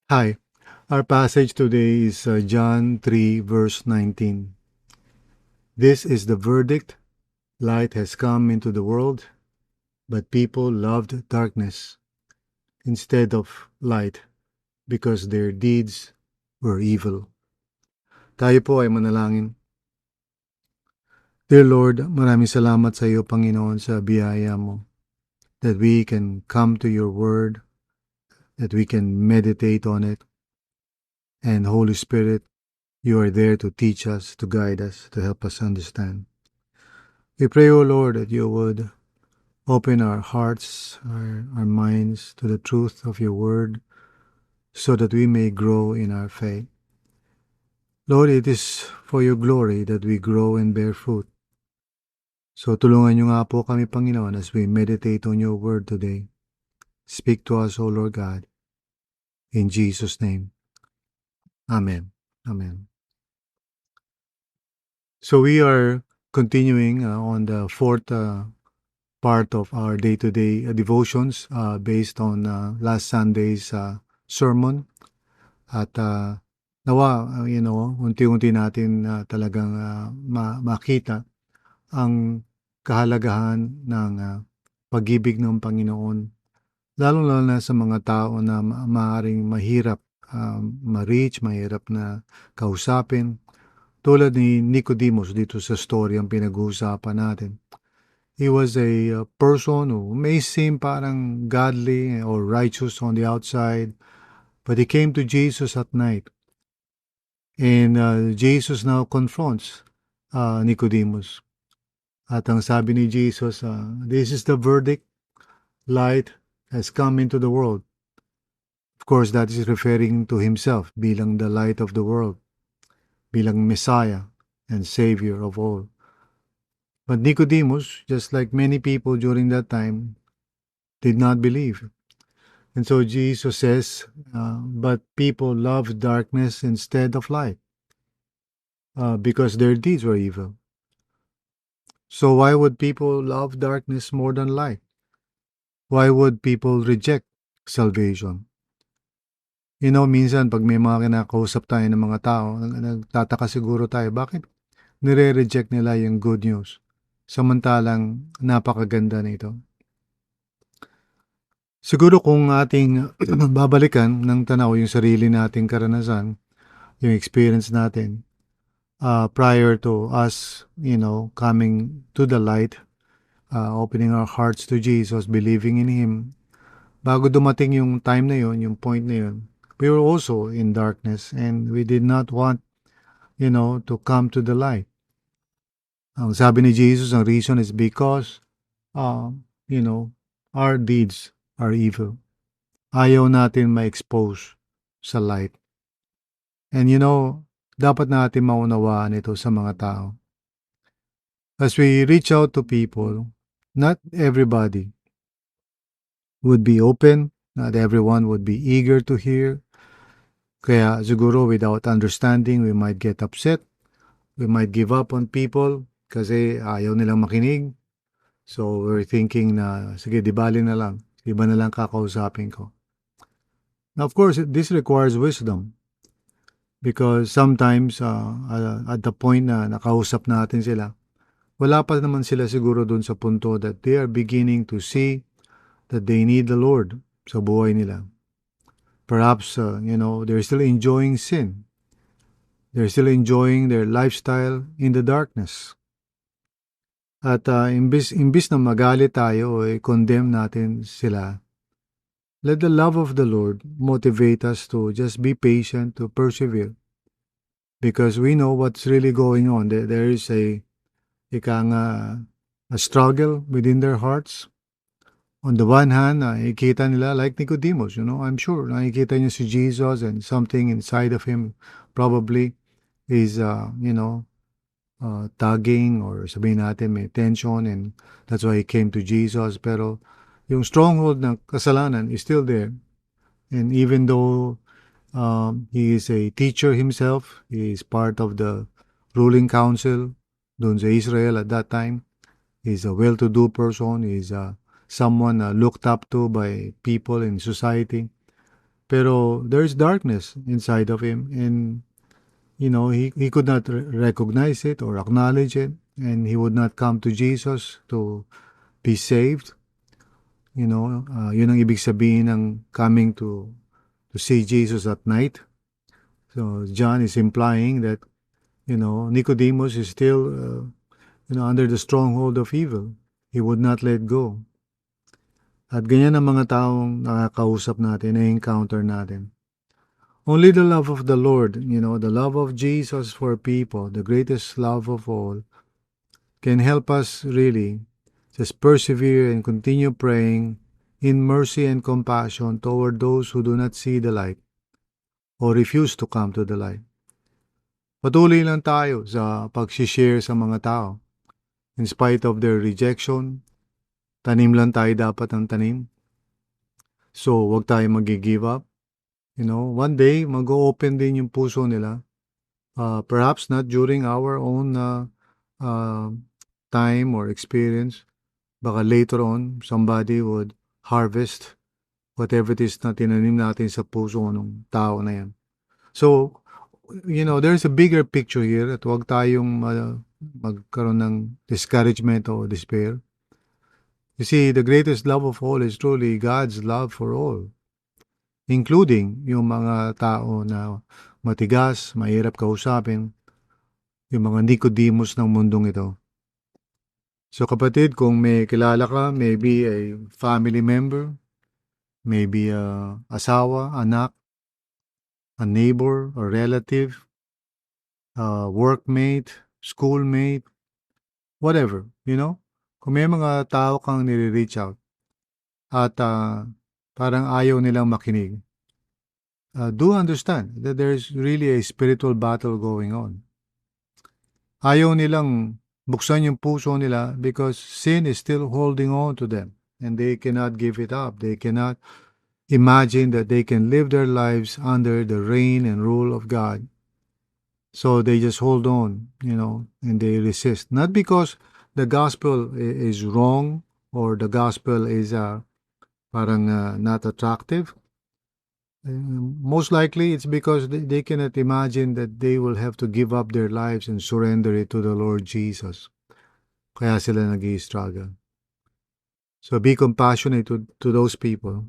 Hi, our passage today is John 3, verse 19. This is the verdict: light has come into the world, but people loved darkness instead of light because their deeds were evil. Tayo po ay manalangin. Dear Lord, maraming salamat sa iyo, Panginoon, sa biyaya mo, that we can come to your word, that we can meditate on it, and Holy Spirit, you are there to teach us, to guide us, to help us understand. We pray, O Lord, that you would open our hearts, our minds to the truth of your word so that we may grow in our faith. Lord, it is for your glory that we grow and bear fruit. So tulungan niyo nga po kami, Panginoon, as we meditate on your word today. Speak to us, O Lord God. In Jesus' name. Amen. Amen. So we are continuing on the fourth part of our day-to-day devotions based on last Sunday's sermon. At nawa, unti-unti natin talagang makita ang kahalagahan ng pag-ibig ng Panginoon, lalong-lalo na sa mga tao na maaaring mahirap ma-reach, mahirap na kausapin, tulad ni Nicodemus dito sa story ang pinag-uusapan natin. He was a person who may seem parang godly or righteous on the outside, but he came to Jesus at night. And Jesus now confronts Nicodemus. At ang sabi ni Jesus, this is the verdict: light has come into the world. Of course, that is referring to himself bilang the light of the world, bilang Messiah and Savior of all. But Nicodemus, just like many people during that time, did not believe. And so Jesus says, but people love darkness instead of light because their deeds were evil. So why would people love darkness more than light? Why would people reject salvation? Minsan pag may mga kinakausap tayo ng mga tao, nagtataka siguro tayo, bakit nire-reject nila yung good news? Samantalang napakaganda nito. Siguro kung ating babalikan ng tanaw yung sarili nating karanasan, yung experience natin, prior to us, coming to the light, opening our hearts to Jesus, believing in Him, bago dumating yung time na yun, yung point na yun, we were also in darkness and we did not want, to come to the light. Ang sabi ni Jesus, ang reason is because, our deeds are evil. Ayaw natin ma-expose sa light. And dapat natin maunawaan ito sa mga tao. As we reach out to people, not everybody would be open, not everyone would be eager to hear. Kaya siguro without understanding, we might get upset. We might give up on people kasi ayaw nilang makinig. So we're thinking na, sige, di bali na lang. Iba na lang kakausapin ko. Now, of course, this requires wisdom. Because sometimes, at the point na nakausap natin sila, wala pa naman sila siguro dun sa punto that they are beginning to see that they need the Lord sa buhay nila. Perhaps, they're still enjoying sin. They're still enjoying their lifestyle in the darkness. At imbis na magalit tayo o condemn natin sila, let the love of the Lord motivate us to just be patient, to persevere. Because we know what's really going on. There is a struggle within their hearts. On the one hand, nakikita nila like Nicodemus, I'm sure, nakikita niya si Jesus and something inside of him probably is, tugging or sabihin natin may tension and that's why he came to Jesus. Pero yung stronghold ng kasalanan is still there. And even though he is a teacher himself, he is part of the ruling council dun sa Israel at that time. He's a well-to-do person. He's someone looked up to by people in society. Pero there's darkness inside of him, and he could not recognize it or acknowledge it, and he would not come to Jesus to be saved. Yun ang ibig sabihin ng coming to see Jesus at night. So John is implying that Nicodemus is still under the stronghold of evil. He would not let go. At ganyan ang mga taong nakakausap natin, na-encounter natin. Only the love of the Lord, the love of Jesus for people, the greatest love of all, can help us really just persevere and continue praying in mercy and compassion toward those who do not see the light or refuse to come to the light. Patuloy lang tayo sa pag-share sa mga tao. In spite of their rejection, tanim lang tayo dapat ang tanim. So, wag tayo mag-give up. One day, mag-open din yung puso nila. Perhaps not during our own time or experience. Baka later on, somebody would harvest whatever it is na tinanim natin sa puso ng tao na yan. So, there's a bigger picture here at huwag tayong magkaroon ng discouragement or despair. You see, the greatest love of all is truly God's love for all, including yung mga tao na matigas, mahirap kausapin, yung mga Nicodemus ng mundong ito. So kapatid, kung may kilala ka, maybe a family member, maybe a asawa, anak, a neighbor, a relative, a workmate, schoolmate, whatever, Kung may mga tao kang nire-reach out at parang ayaw nilang makinig, do understand that there's really a spiritual battle going on. Ayaw nilang buksan yung puso nila because sin is still holding on to them and they cannot give it up. They cannot imagine that they can live their lives under the reign and rule of God. So they just hold on, and they resist. Not because the gospel is wrong or the gospel is parang not attractive. Most likely it's because they cannot imagine that they will have to give up their lives and surrender it to the Lord Jesus. Kaya sila nag-i-struggle. So be compassionate to those people.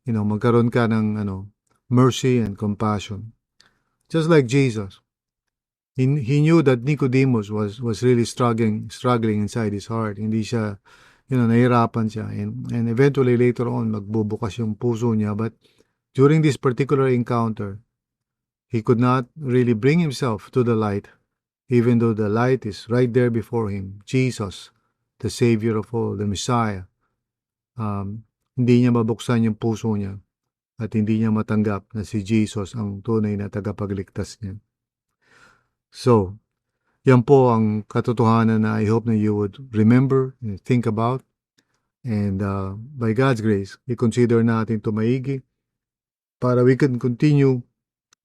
Magkaroon ka ng mercy and compassion. Just like Jesus. He knew that Nicodemus was really struggling inside his heart. Hindi siya, nahirapan siya. And eventually later on, magbubukas yung puso niya. But during this particular encounter, he could not really bring himself to the light, even though the light is right there before him. Jesus, the Savior of all, the Messiah. Hindi niya mabuksan yung puso niya at hindi niya matanggap na si Jesus ang tunay na tagapagligtas niya. So, yan po ang katotohanan na I hope na you would remember and think about. And by God's grace, i-consider natin ito maigi para we can continue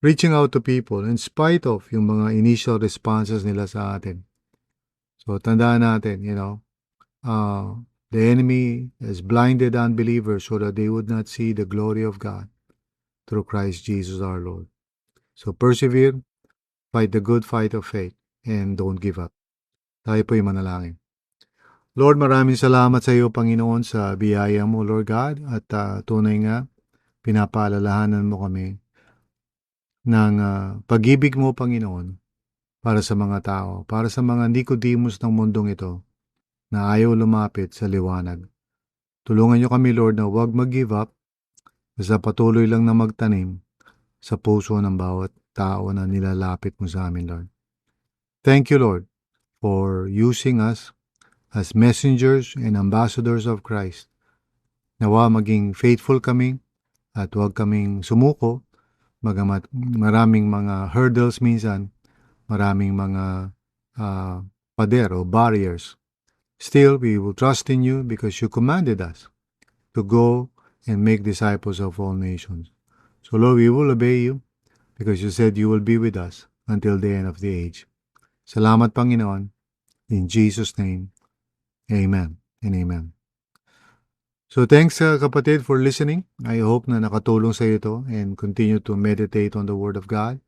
reaching out to people in spite of yung mga initial responses nila sa atin. So, tandaan natin, the enemy has blinded unbelievers so that they would not see the glory of God through Christ Jesus our Lord. So, persevere, fight the good fight of faith, and don't give up. Tayo po'y manalangin. Lord, maraming salamat sa iyo, Panginoon, sa biyaya mo, Lord God, at tunay nga, pinapaalalahanan mo kami ng pag-ibig mo, Panginoon, para sa mga tao, para sa mga Nicodemus ng mundong ito na ayaw lumapit sa liwanag. Tulungan niyo kami, Lord, na huwag mag-give up, basta patuloy lang na magtanim sa puso ng bawat tao na nilalapit mo sa amin, Lord. Thank you, Lord, for using us as messengers and ambassadors of Christ. Nawa maging faithful kami at huwag kaming sumuko, bagamat maraming mga hurdles minsan, maraming mga pader o barriers. Still, we will trust in you because you commanded us to go and make disciples of all nations. So, Lord, we will obey you because you said you will be with us until the end of the age. Salamat, Panginoon. In Jesus' name, amen and amen. So thanks kapatid for listening. I hope na nakatulong sa iyo ito and continue to meditate on the Word of God.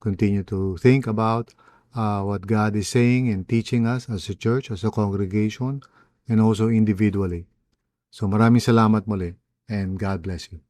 Continue to think about what God is saying and teaching us as a church, as a congregation, and also individually. So maraming salamat muli and God bless you.